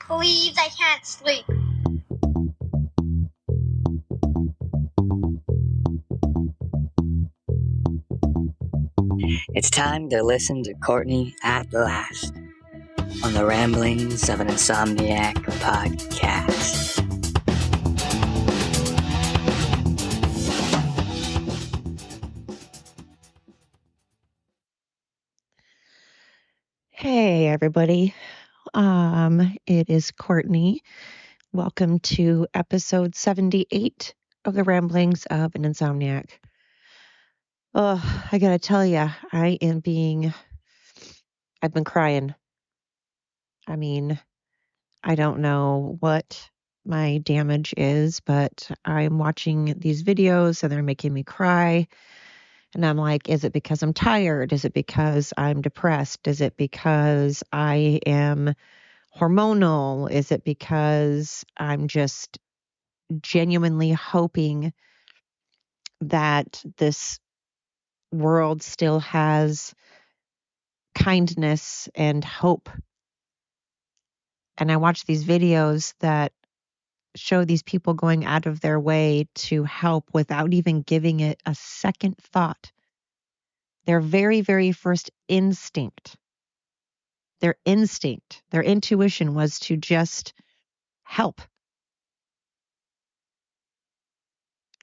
Please, I can't sleep. It's time to listen to Courtney at last on the Ramblings of an Insomniac podcast. Hey, everybody. It is Courtney. Welcome to episode 78 of the Ramblings of an Insomniac. Oh, I gotta tell you, I've been crying. I mean, I don't know what my damage is, but I'm watching these videos and they're making me cry. And I'm like, is it because I'm tired? Is it because I'm depressed? Is it because I am hormonal? Is it because I'm just genuinely hoping that this world still has kindness and hope? And I watch these videos that show these people going out of their way to help without even giving it a second thought. Their very, very first instinct, their intuition was to just help.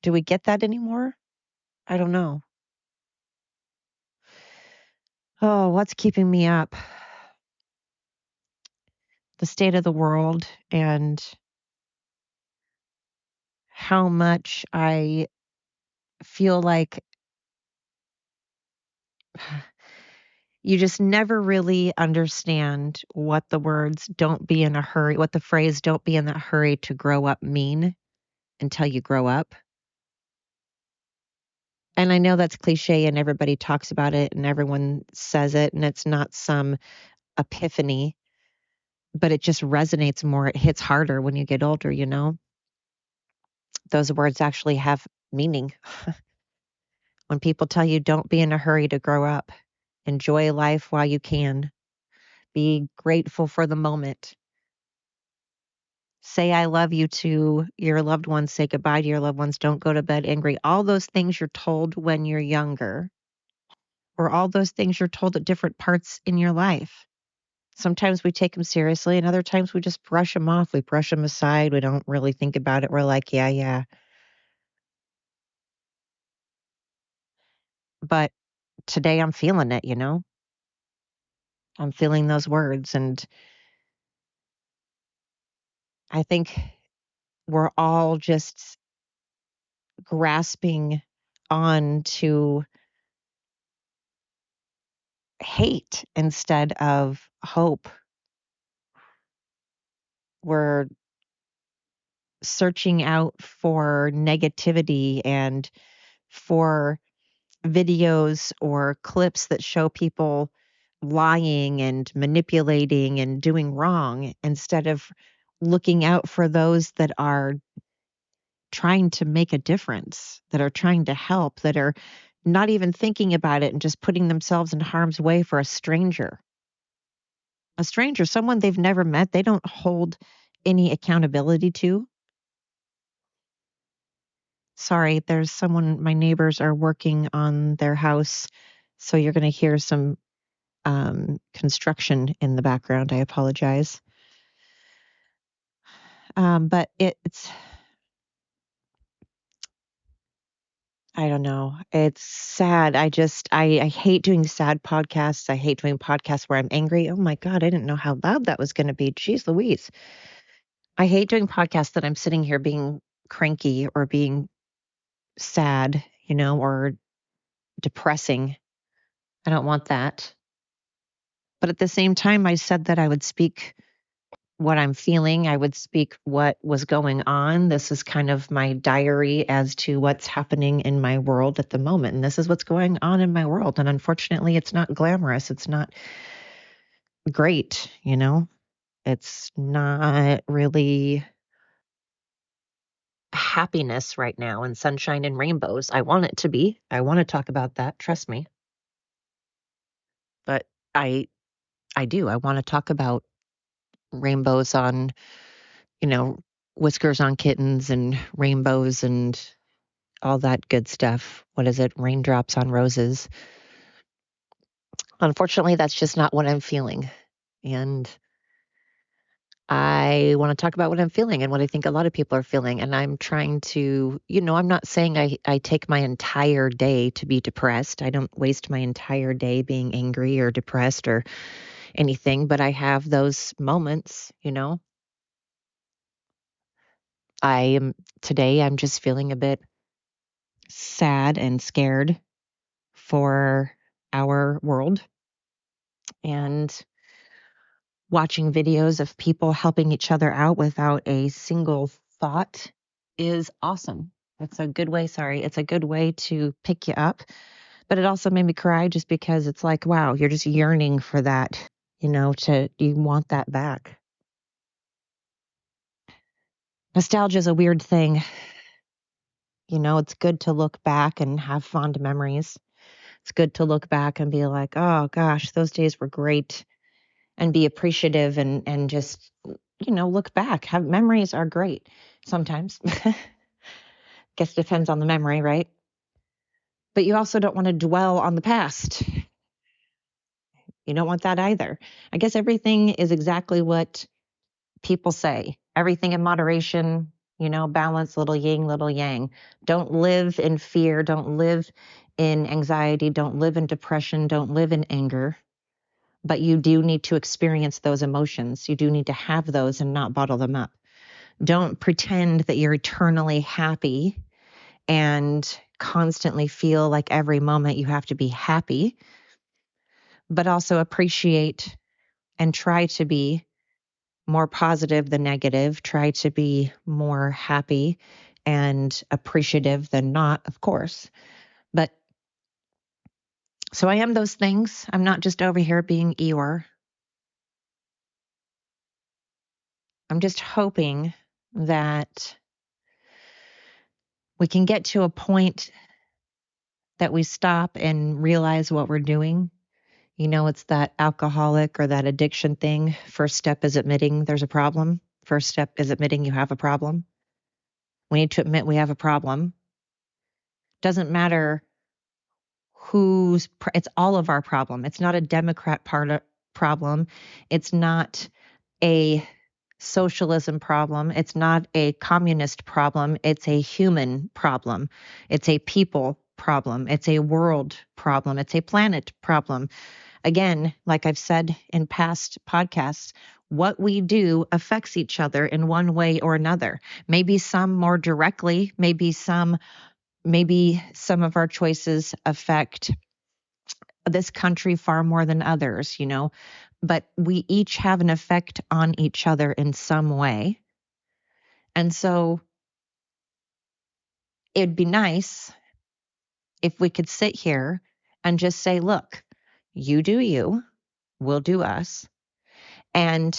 Do we get that anymore? I don't know. Oh, what's keeping me up? The state of the world and how much I feel like you just never really understand what the words don't be in a hurry, what the phrase don't be in a hurry to grow up mean until you grow up. And I know that's cliche and everybody talks about it and everyone says it and it's not some epiphany, but it just resonates more. It hits harder when you get older, you know? Those words actually have meaning. When people tell you don't be in a hurry to grow up, enjoy life while you can, be grateful for the moment. Say I love you to your loved ones, say goodbye to your loved ones, don't go to bed angry. All those things you're told when you're younger, or all those things you're told at different parts in your life. Sometimes we take them seriously, and other times we just brush them off. We brush them aside. We don't really think about it. We're like, yeah, yeah. But today I'm feeling it, you know? I'm feeling those words. And I think we're all just grasping on to hate instead of hope. We're searching out for negativity and for videos or clips that show people lying and manipulating and doing wrong instead of looking out for those that are trying to make a difference, that are trying to help, that are not even thinking about it and just putting themselves in harm's way for a stranger. A stranger, someone they've never met, they don't hold any accountability to. Sorry, there's someone, my neighbors are working on their house, so you're going to hear some construction in the background. I apologize. But it's, I don't know. It's sad. I hate doing sad podcasts. I hate doing podcasts where I'm angry. Oh my God, I didn't know how loud that was going to be. Jeez Louise. I hate doing podcasts that I'm sitting here being cranky or being sad, you know, or depressing. I don't want that. But at the same time, I said that I would speak what I'm feeling. I would speak what was going on. This is kind of my diary as to what's happening in my world at the moment. And this is what's going on in my world. And unfortunately, it's not glamorous. It's not great, you know? It's not really happiness right now and sunshine and rainbows. I want it to be. I want to talk about that. Trust me. But I do. I want to talk about rainbows on, whiskers on kittens and rainbows and all that good stuff. What is it? Raindrops on roses. Unfortunately, that's just not what I'm feeling. And I want to talk about what I'm feeling and what I think a lot of people are feeling. And I'm trying to, I'm not saying I take my entire day to be depressed. I don't waste my entire day being angry or depressed or anything, but I have those moments. Today I'm just feeling a bit sad and scared for our world, and watching videos of people helping each other out without a single thought is awesome. It's a good way, it's a good way to pick you up. But it also made me cry just because it's like, wow, you're just yearning for that, you want that back. Nostalgia is a weird thing. It's good to look back and have fond memories. It's good to look back and be like, oh gosh, those days were great, and be appreciative and just, look back. Have memories are great sometimes. Guess it depends on the memory, right? But you also don't want to dwell on the past. You don't want that either. I guess everything is exactly what people say. Everything in moderation, balance, little yin, little yang. Don't live in fear. Don't live in anxiety. Don't live in depression. Don't live in anger. But you do need to experience those emotions. You do need to have those and not bottle them up. Don't pretend that you're eternally happy and constantly feel like every moment you have to be happy, but also appreciate and try to be more positive than negative, try to be more happy and appreciative than not, of course. But so I am those things. I'm not just over here being Eeyore. I'm just hoping that we can get to a point that we stop and realize what we're doing. It's that alcoholic or that addiction thing. First step is admitting there's a problem. First step is admitting you have a problem. We need to admit we have a problem. Doesn't matter it's all of our problem. It's not a Democrat problem. It's not a socialism problem. It's not a communist problem. It's a human problem. It's a people problem. It's a world problem. It's a planet problem. Again, like I've said in past podcasts, what we do affects each other in one way or another. Maybe some more directly, maybe some of our choices affect this country far more than others, but we each have an effect on each other in some way. And so it'd be nice if we could sit here and just say, look, you do you, we'll do us. And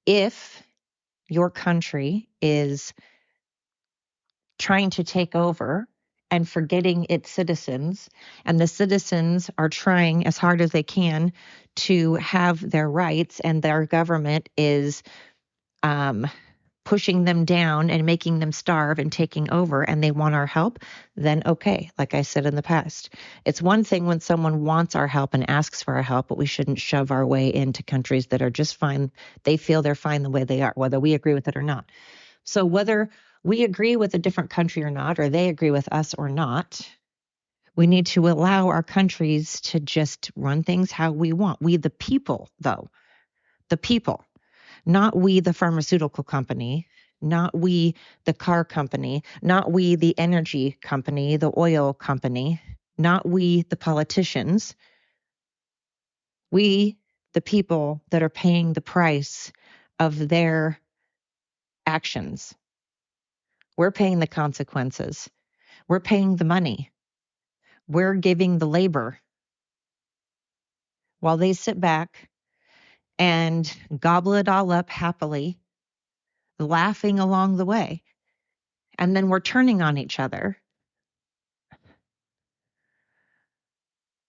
if your country is trying to take over and forgetting its citizens, and the citizens are trying as hard as they can to have their rights, and their government is pushing them down and making them starve and taking over, and they want our help, then okay, like I said in the past, it's one thing when someone wants our help and asks for our help, but we shouldn't shove our way into countries that are just fine. They feel they're fine the way they are, whether we agree with it or not. So whether we agree with a different country or not, or they agree with us or not, we need to allow our countries to just run things how we want. We, the people, though, the people, not we, the pharmaceutical company, not we, the car company, not we, the energy company, the oil company, not we, the politicians. We, the people that are paying the price of their actions. We're paying the consequences. We're paying the money. We're giving the labor while they sit back and gobble it all up happily, laughing along the way. And then we're turning on each other.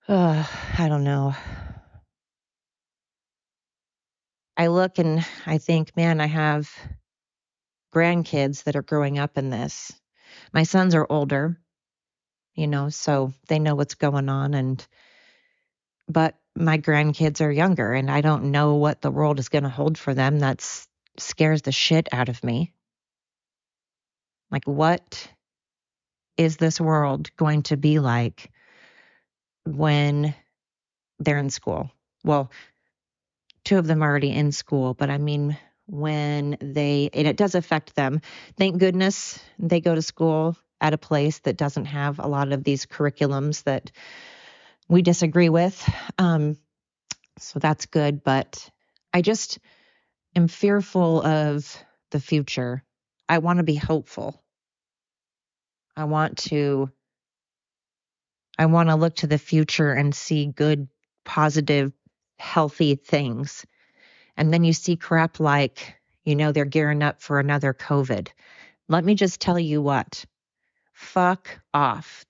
I don't know. I look and I think, man, I have grandkids that are growing up in this. My sons are older, so they know what's going on, but my grandkids are younger and I don't know what the world is going to hold for them. That scares the shit out of me. Like, what is this world going to be like when they're in school? Well, two of them are already in school, but I mean, and it does affect them. Thank goodness they go to school at a place that doesn't have a lot of these curriculums that we disagree with. So that's good, but I just am fearful of the future. I want to be hopeful. I want to look to the future and see good, positive, healthy things. And then you see crap like, they're gearing up for another COVID. Let me just tell you what, fuck off.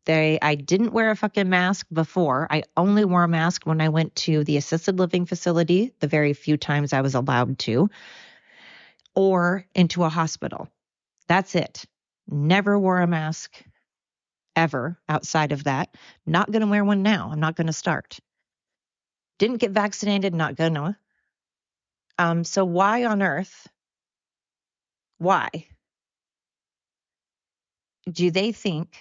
I didn't wear a fucking mask before. I only wore a mask when I went to the assisted living facility, the very few times I was allowed to, or into a hospital. That's it. Never wore a mask ever outside of that. Not going to wear one now. I'm not going to start. Didn't get vaccinated, not going to. So why on earth? Why do they think?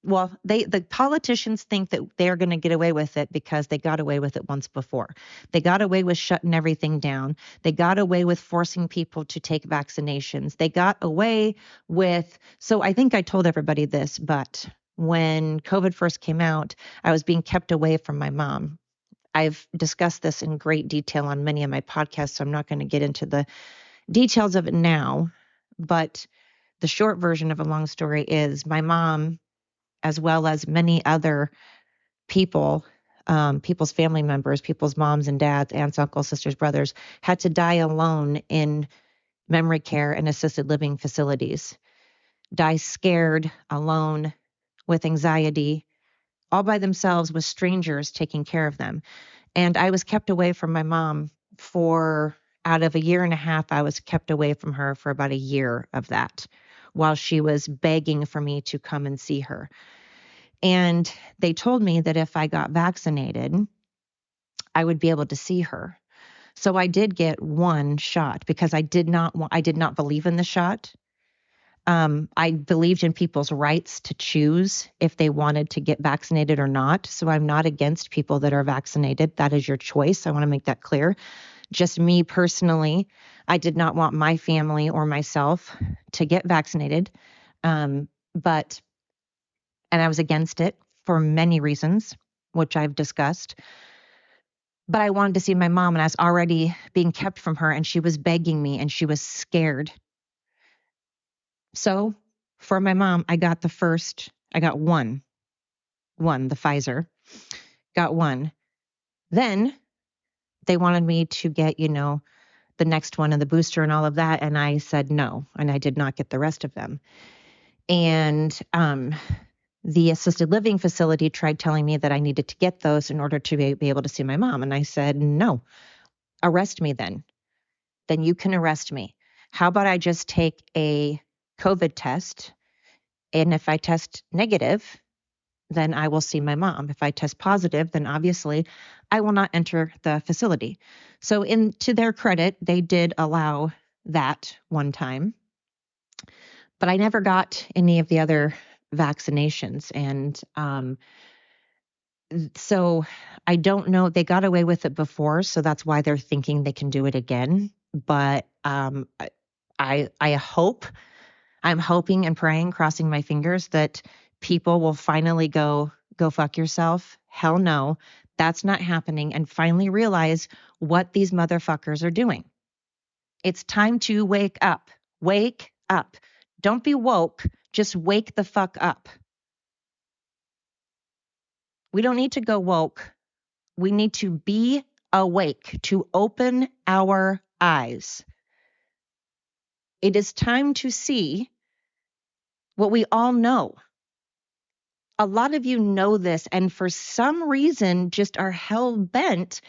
Well, the politicians think that they're going to get away with it because they got away with it once before. They got away with shutting everything down. They got away with forcing people to take vaccinations. They got away with, so I think I told everybody this, but when COVID first came out, I was being kept away from my mom. I've discussed this in great detail on many of my podcasts, so I'm not going to get into the details of it now. But the short version of a long story is my mom, as well as many other people, people's family members, people's moms and dads, aunts, uncles, sisters, brothers, had to die alone in memory care and assisted living facilities, die scared, alone, with anxiety, all by themselves with strangers taking care of them. And I was kept away from my mom out of a year and a half, I was kept away from her for about a year of that while she was begging for me to come and see her. And they told me that if I got vaccinated, I would be able to see her. So I did get one shot because I did not believe in the shot. I believed in people's rights to choose if they wanted to get vaccinated or not. So I'm not against people that are vaccinated. That is your choice. I want to make that clear. Just me personally, I did not want my family or myself to get vaccinated. But I was against it for many reasons, which I've discussed. But I wanted to see my mom, and I was already being kept from her, and she was begging me, and she was scared. So for my mom, I got one, the Pfizer, got one. Then they wanted me to get, the next one and the booster and all of that. And I said no, and I did not get the rest of them. And the assisted living facility tried telling me that I needed to get those in order to be able to see my mom. And I said, no, arrest me then. Then you can arrest me. How about I just take a COVID test? And if I test negative, then I will see my mom. If I test positive, then obviously I will not enter the facility. So to their credit, they did allow that one time, but I never got any of the other vaccinations. And so I don't know. They got away with it before, so that's why they're thinking they can do it again. But I hope, I'm hoping and praying, crossing my fingers, that people will finally go fuck yourself. Hell no, that's not happening. And finally realize what these motherfuckers are doing. It's time to wake up. Wake up. Don't be woke. Just wake the fuck up. We don't need to go woke. We need to be awake, to open our eyes. It is time to see what we all know. A lot of you know this, and for some reason just are hell bent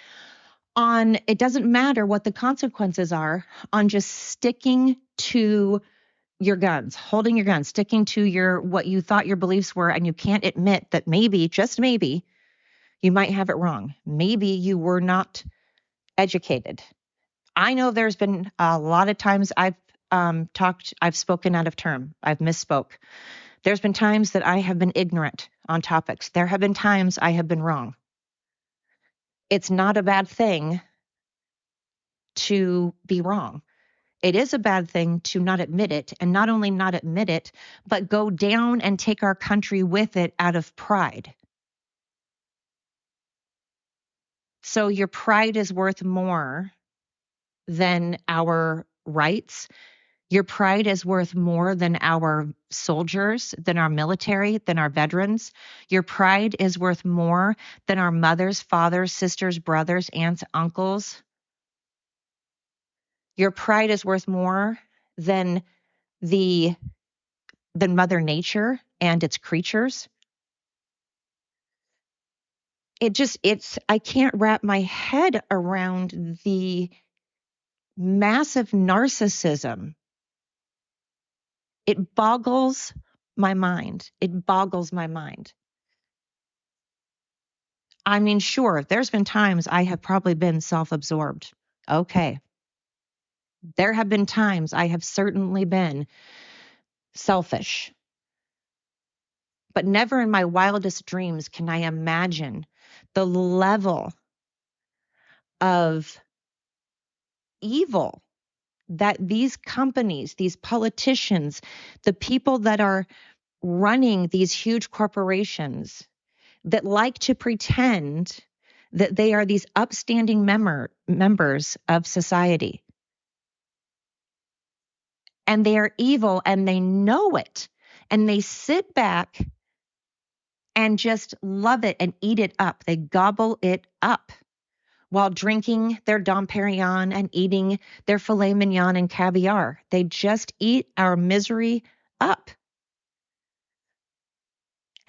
on, it doesn't matter what the consequences are, on just sticking to your guns, holding your guns, sticking to what you thought your beliefs were, and you can't admit that maybe, just maybe, you might have it wrong. Maybe you were not educated. I know there's been a lot of times I've spoken out of term. I've misspoke. There's been times that I have been ignorant on topics. There have been times I have been wrong. It's not a bad thing to be wrong. It is a bad thing to not admit it, and not only not admit it, but go down and take our country with it out of pride. So your pride is worth more than our rights. Your pride is worth more than our soldiers, than our military, than our veterans. Your pride is worth more than our mothers, fathers, sisters, brothers, aunts, uncles. Your pride is worth more than than Mother Nature and its creatures. I can't wrap my head around the massive narcissism. It boggles my mind. It boggles my mind. I mean, sure, there's been times I have probably been self-absorbed. Okay. There have been times I have certainly been selfish. But never in my wildest dreams can I imagine the level of evil that these companies, these politicians, the people that are running these huge corporations that like to pretend that they are these upstanding members of society. And they are evil and they know it. And they sit back and just love it and eat it up. They gobble it up while drinking their Dom Perignon and eating their filet mignon and caviar. They just eat our misery up.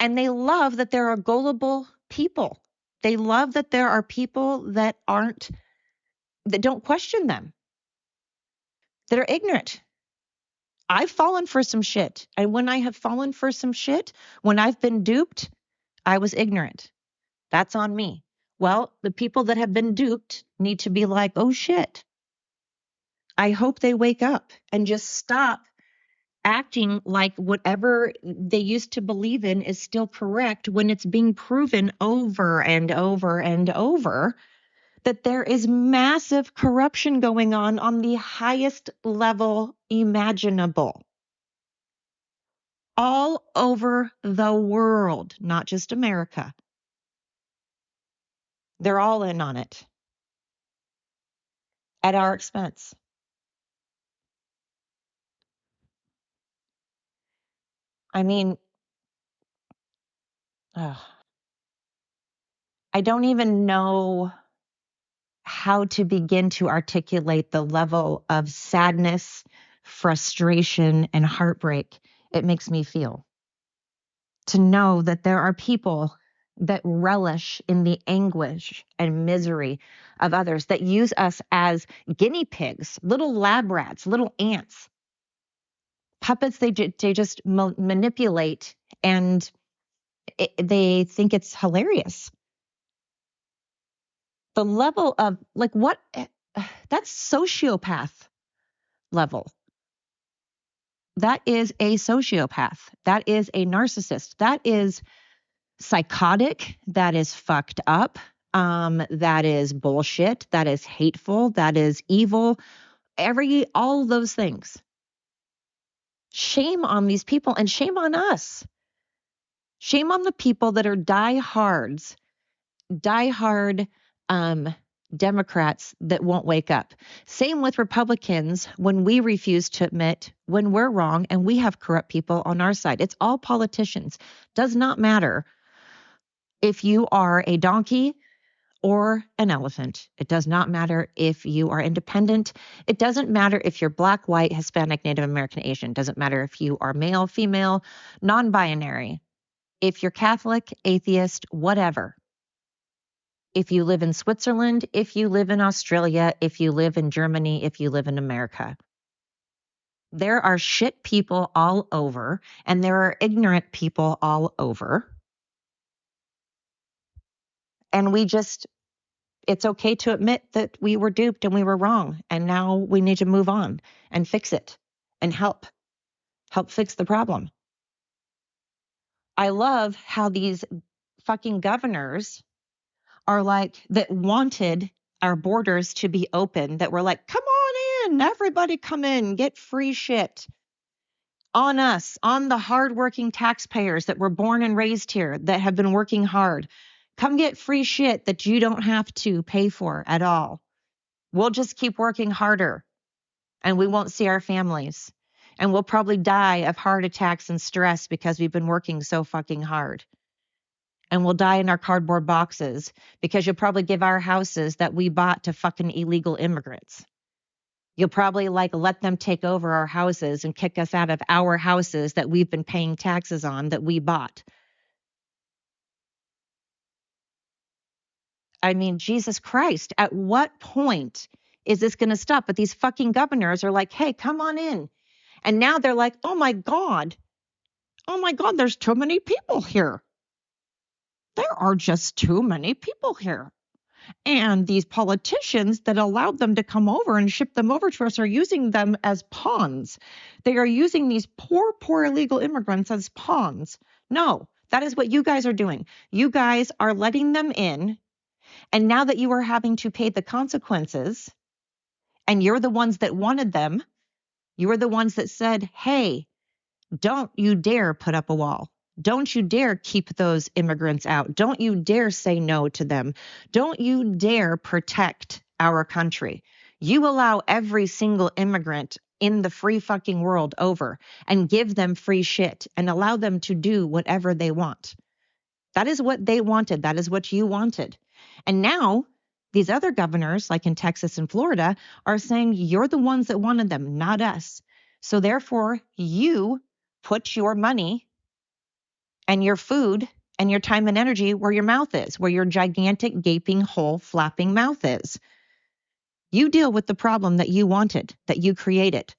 And they love that there are gullible people. They love that there are people that don't question them, that are ignorant. I've fallen for some shit. And when I have fallen for some shit, when I've been duped, I was ignorant. That's on me. Well, the people that have been duped need to be like, oh shit. I hope they wake up and just stop acting like whatever they used to believe in is still correct when it's being proven over and over and over that there is massive corruption going on the highest level imaginable. All over the world, not just America. They're all in on it at our expense. I mean, ugh, I don't even know how to begin to articulate the level of sadness, frustration, and heartbreak it makes me feel. To know that there are people that relish in the anguish and misery of others, that use us as guinea pigs, little lab rats, little ants, puppets they just manipulate, and they think it's hilarious. The level of that's sociopath level. That is a sociopath. That is a narcissist. That is psychotic. That is fucked up. That is bullshit. That is hateful. That is evil. All those things. Shame on these people and shame on us. Shame on the people that are diehard Democrats that won't wake up. Same with Republicans when we refuse to admit when we're wrong and we have corrupt people on our side. It's all politicians. Does not matter if you are a donkey or an elephant. It does not matter if you are independent. It doesn't matter if you're black, white, Hispanic, Native American, Asian. It doesn't matter if you are male, female, non-binary. If you're Catholic, atheist, whatever. if you live in Switzerland, if you live in Australia, if you live in Germany, if you live in America. There are shit people all over, and there are ignorant people all over. And it's okay to admit that we were duped and we were wrong. And now we need to move on and fix it and help fix the problem. I love how these fucking governors are like, that wanted our borders to be open, that were like, come on in, everybody come in, get free shit. On us, on the hardworking taxpayers that were born and raised here, that have been working hard. Come get free shit that you don't have to pay for at all. We'll just keep working harder and we won't see our families. And we'll probably die of heart attacks and stress because we've been working so fucking hard. And we'll die in our cardboard boxes because you'll probably give our houses that we bought to fucking illegal immigrants. You'll probably let them take over our houses and kick us out of our houses that we've been paying taxes on that we bought. I mean, Jesus Christ, at what point is this going to stop? But these fucking governors are like, hey, come on in. And now they're like, oh my God, there's too many people here. There are just too many people here. And these politicians that allowed them to come over and ship them over to us are using them as pawns. They are using these poor illegal immigrants as pawns. No, that is what you guys are doing. You guys are letting them in. And now that you are having to pay the consequences, and you're the ones that wanted them, you are the ones that said, hey, don't you dare put up a wall. Don't you dare keep those immigrants out. Don't you dare say no to them. Don't you dare protect our country. You allow every single immigrant in the free fucking world over and give them free shit and allow them to do whatever they want. That is what they wanted. That is what you wanted. And now these other governors, like in Texas and Florida, are saying you're the ones that wanted them, not us. So therefore, you put your money and your food and your time and energy where your mouth is, where your gigantic, gaping hole, flapping mouth is. You deal with the problem that you wanted, that you created.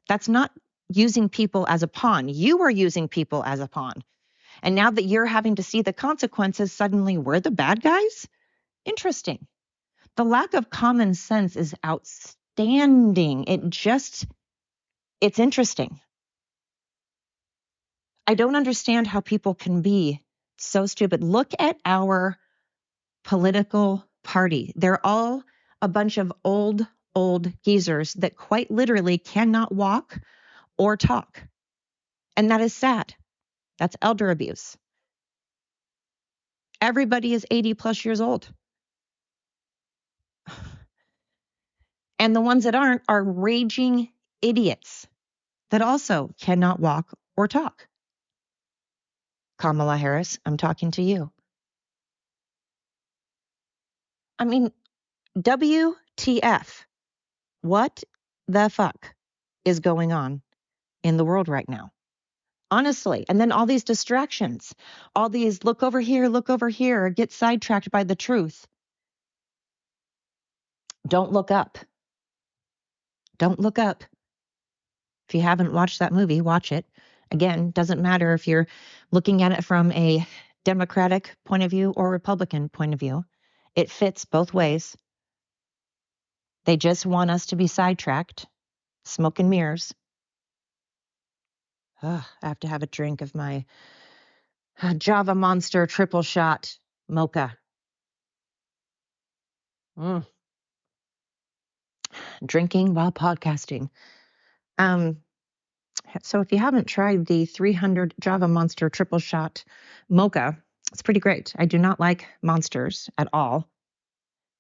That's not using people as a pawn. You are using people as a pawn. And now that you're having to see the consequences, suddenly we're the bad guys? Interesting. The lack of common sense is outstanding. It's interesting. I don't understand how people can be so stupid. Look at our political party. They're all a bunch of old geezers that quite literally cannot walk or talk. And that is sad. That's elder abuse. Everybody is 80 plus years old. And the ones that aren't are raging idiots that also cannot walk or talk. Kamala Harris, I'm talking to you. I mean, WTF? What the fuck is going on in the world right now? Honestly. And then all these distractions, all these look over here, get sidetracked by the truth. Don't look up. Don't look up. If you haven't watched that movie, watch it. Again, doesn't matter if you're looking at it from a Democratic point of view or Republican point of view. It fits both ways. They just want us to be sidetracked, smoke and mirrors. I have to have a drink of my Java Monster triple shot mocha. Drinking while podcasting. So if you haven't tried the 300 Java Monster triple shot mocha, it's pretty great. I do not like monsters at all.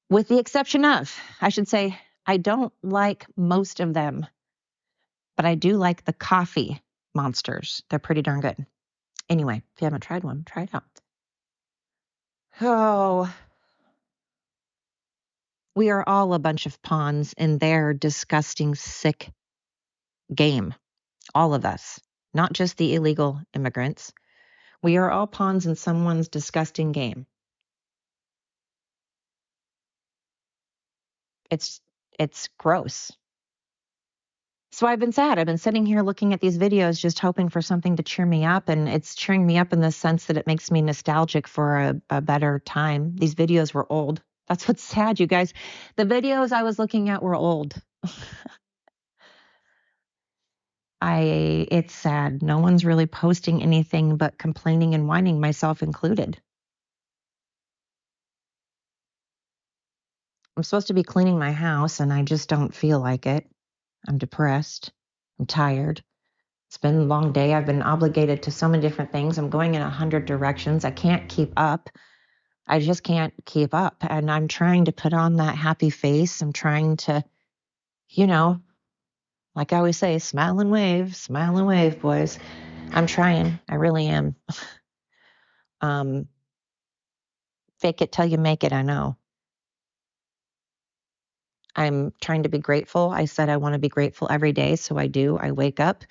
With the exception of, I should say, I don't like most of them, but I do like the coffee monsters. They're pretty darn good. Anyway, if you haven't tried one, try it out. Oh, we are all a bunch of pawns in their disgusting, sick game. All of us, not just the illegal immigrants. We are all pawns in someone's disgusting game. It's gross. So I've been sad. I've been sitting here looking at these videos, just hoping for something to cheer me up. And it's cheering me up in the sense that it makes me nostalgic for a better time. These videos were old. That's what's sad, you guys. The videos I was looking at were old. It's sad. No one's really posting anything but complaining and whining, myself included. I'm supposed to be cleaning my house and I just don't feel like it. I'm depressed. I'm tired. It's been a long day. I've been obligated to so many different things. I'm going in 100 directions. I can't keep up. I just can't keep up. And I'm trying to put on that happy face. I'm trying to, like I always say, smile and wave, boys. I'm trying. I really am. Fake it till you make it, I know. I'm trying to be grateful. I said I want to be grateful every day, so I do. I wake up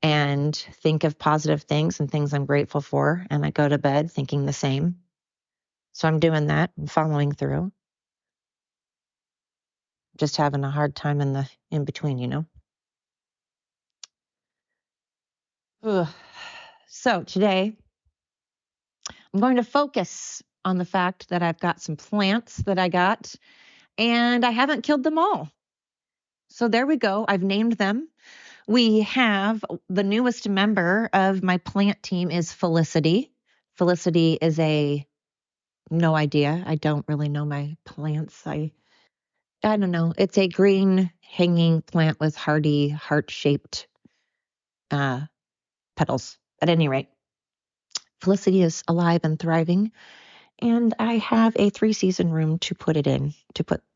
and think of positive things and things I'm grateful for, and I go to bed thinking the same. So I'm doing that. I'm following through. Just having a hard time in between. Ugh. So today I'm going to focus on the fact that I've got some plants that I got and I haven't killed them all. So there we go. I've named them. We have the newest member of my plant team is Felicity. Felicity is no idea. I don't really know my plants. I don't know. It's a green hanging plant with hardy heart-shaped petals. At any rate, Felicity is alive and thriving, and I have a 3-season room to put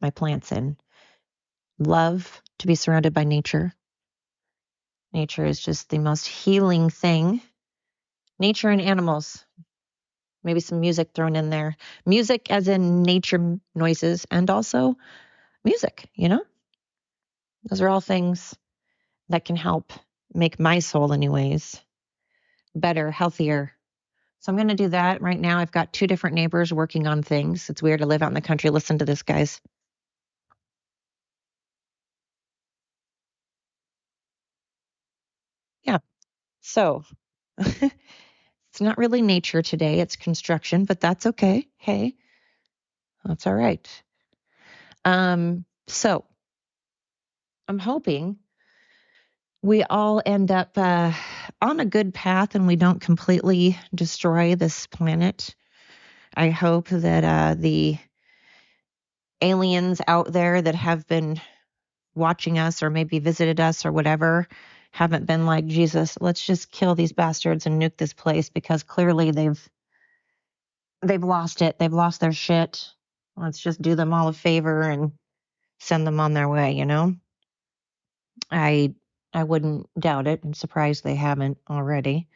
my plants in. Love to be surrounded by nature. Nature is just the most healing thing. Nature and animals. Maybe some music thrown in there. Music as in nature noises and also music. Those are all things that can help make my soul anyways better, healthier. So I'm going to do that right now. I've got 2 different neighbors working on things. It's weird to live out in the country. Listen to this, guys. Yeah. So it's not really nature today. It's construction, but that's okay. Hey, that's all right. So I'm hoping we all end up on a good path and we don't completely destroy this planet. I hope that the aliens out there that have been watching us or maybe visited us or whatever haven't been like, Jesus, let's just kill these bastards and nuke this place, because clearly they've lost it. They've lost their shit. Let's just do them all a favor and send them on their way. I wouldn't doubt it. I'm surprised they haven't already.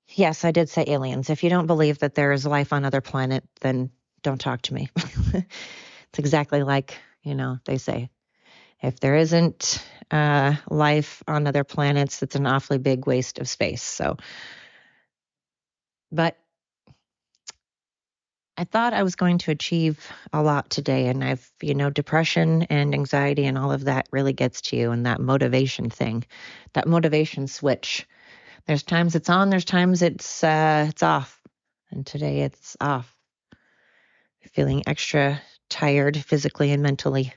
Yes, I did say aliens. If you don't believe that there is life on other planet, then don't talk to me. It's exactly like, they say, if there isn't life on other planets, it's an awfully big waste of space. So, but I thought I was going to achieve a lot today, and depression and anxiety and all of that really gets to you, and that motivation thing, that motivation switch. There's times it's on, there's times it's off, and today it's off. Feeling extra tired physically and mentally.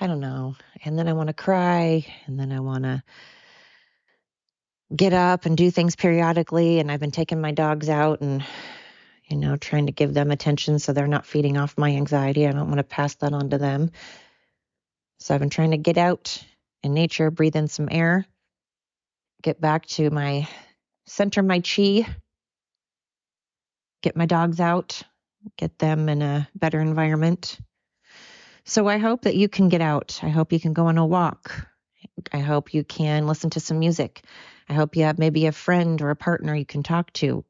I don't know. And then I want to cry, and then I want to get up and do things periodically. And I've been taking my dogs out and, trying to give them attention so they're not feeding off my anxiety. I don't want to pass that on to them. So I've been trying to get out in nature, breathe in some air, get back to center my chi, get my dogs out, get them in a better environment. So I hope that you can get out. I hope you can go on a walk. I hope you can listen to some music. I hope you have maybe a friend or a partner you can talk to.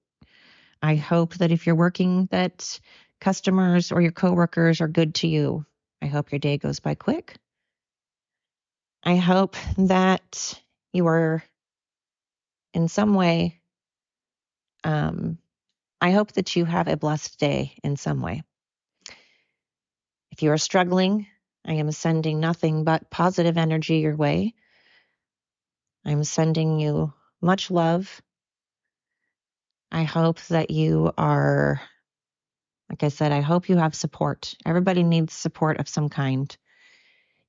I hope that if you're working, that customers or your coworkers are good to you. I hope your day goes by quick. I hope that you are in some way, I I hope that you have a blessed day in some way. If you are struggling, I am sending nothing but positive energy your way. I'm sending you much love. I hope that you are, like I said, I hope you have support. Everybody needs support of some kind.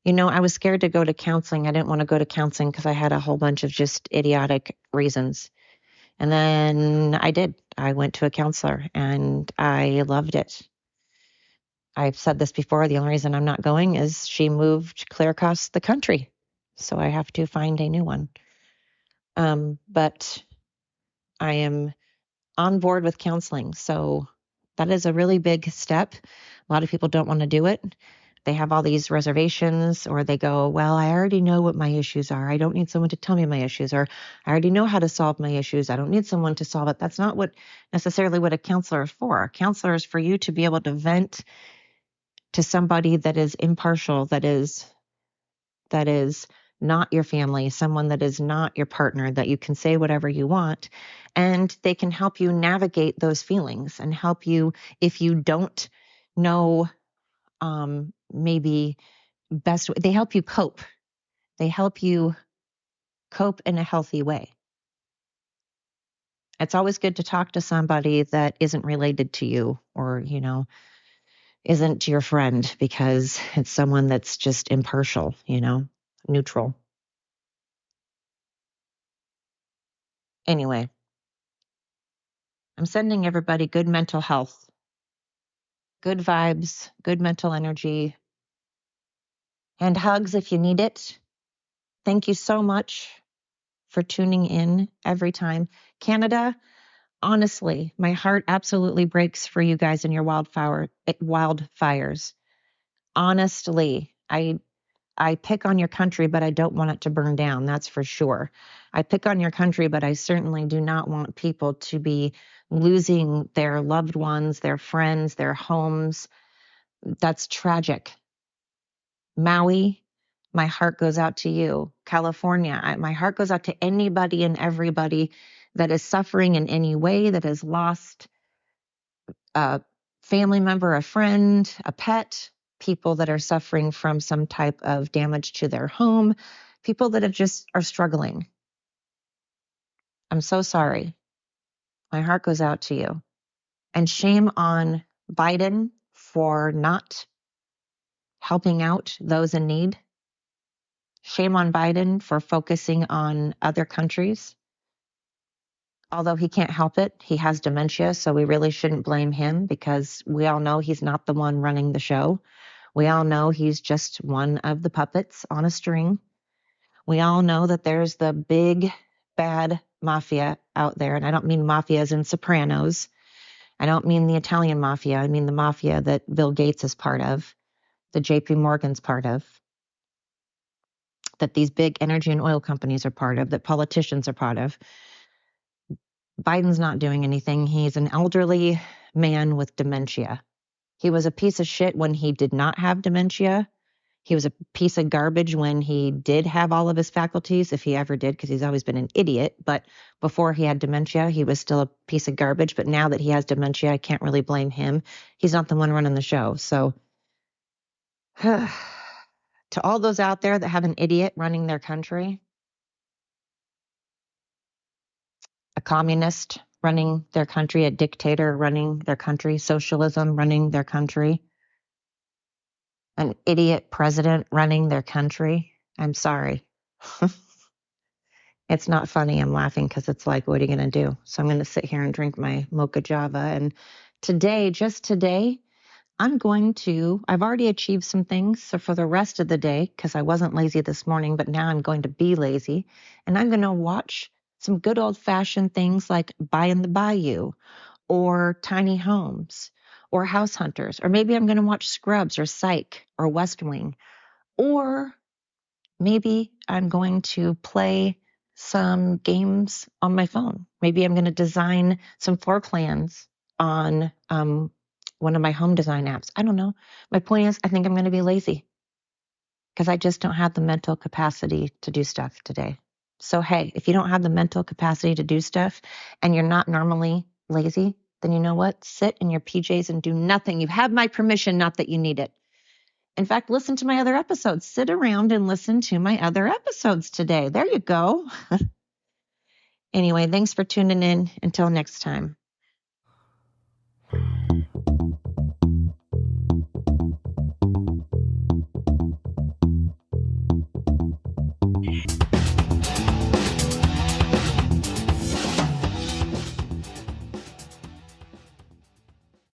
You know, I was scared to go to counseling. I didn't want to go to counseling because I had a whole bunch of just idiotic reasons. And then I did. I went to a counselor and I loved it. I've said this before. The only reason I'm not going is she moved clear across the country. So I have to find a new one. But I am on board with counseling. So that is a really big step. A lot of people don't want to do it. They have all these reservations, or they go, well, I already know what my issues are. I don't need someone to tell me my issues, or I already know how to solve my issues. I don't need someone to solve it. That's not what necessarily what a counselor is for. A counselor is for you to be able to vent to somebody that is impartial, that is not your family, someone that is not your partner, that you can say whatever you want, and they can help you navigate those feelings and help you if you don't know, maybe best, they help you cope. They help you cope in a healthy way. It's always good to talk to somebody that isn't related to you or, isn't your friend, because it's someone that's just impartial, neutral. Anyway, I'm sending everybody good mental health, good vibes, good mental energy, and hugs if you need it. Thank you so much for tuning in every time. Canada, honestly, my heart absolutely breaks for you guys and your wildfires. Honestly, I pick on your country, but I don't want it to burn down. That's for sure. I pick on your country, but I certainly do not want people to be losing their loved ones, their friends, their homes. That's tragic. Maui, my heart goes out to you. California, my heart goes out to anybody and everybody that is suffering in any way, that has lost a family member, a friend, a pet, people that are suffering from some type of damage to their home, people that have just are struggling. I'm so sorry. My heart goes out to you. And shame on Biden for not helping out those in need. Shame on Biden for focusing on other countries. Although he can't help it, he has dementia, so we really shouldn't blame him because we all know he's not the one running the show. We all know he's just one of the puppets on a string. We all know that there's the big, bad mafia out there. And I don't mean mafia as in Sopranos. I don't mean the Italian mafia. I mean the mafia that Bill Gates is part of, the JP Morgan's part of, that these big energy and oil companies are part of, that politicians are part of. Biden's not doing anything. He's an elderly man with dementia. He was a piece of shit when he did not have dementia. He was a piece of garbage when he did have all of his faculties, if he ever did, because he's always been an idiot. But before he had dementia, he was still a piece of garbage. But now that he has dementia, I can't really blame him. He's not the one running the show. So to all those out there that have an idiot running their country, a communist running their country, a dictator running their country, socialism running their country, an idiot president running their country, I'm sorry. It's not funny. I'm laughing because it's like, what are you going to do? So I'm going to sit here and drink my mocha java. And today, just today, I've already achieved some things. So for the rest of the day, because I wasn't lazy this morning, but now I'm going to be lazy, and I'm going to watch some good old fashioned things like By in the Bayou or Tiny Homes or House Hunters, or maybe I'm going to watch Scrubs or Psych or West Wing, or maybe I'm going to play some games on my phone. Maybe I'm going to design some floor plans on one of my home design apps. I don't know. My point is, I think I'm going to be lazy because I just don't have the mental capacity to do stuff today. So, hey, if you don't have the mental capacity to do stuff and you're not normally lazy, then you know what? Sit in your PJs and do nothing. You have my permission, not that you need it. In fact, listen to my other episodes. Sit around and listen to my other episodes today. There you go. Anyway, thanks for tuning in. Until next time.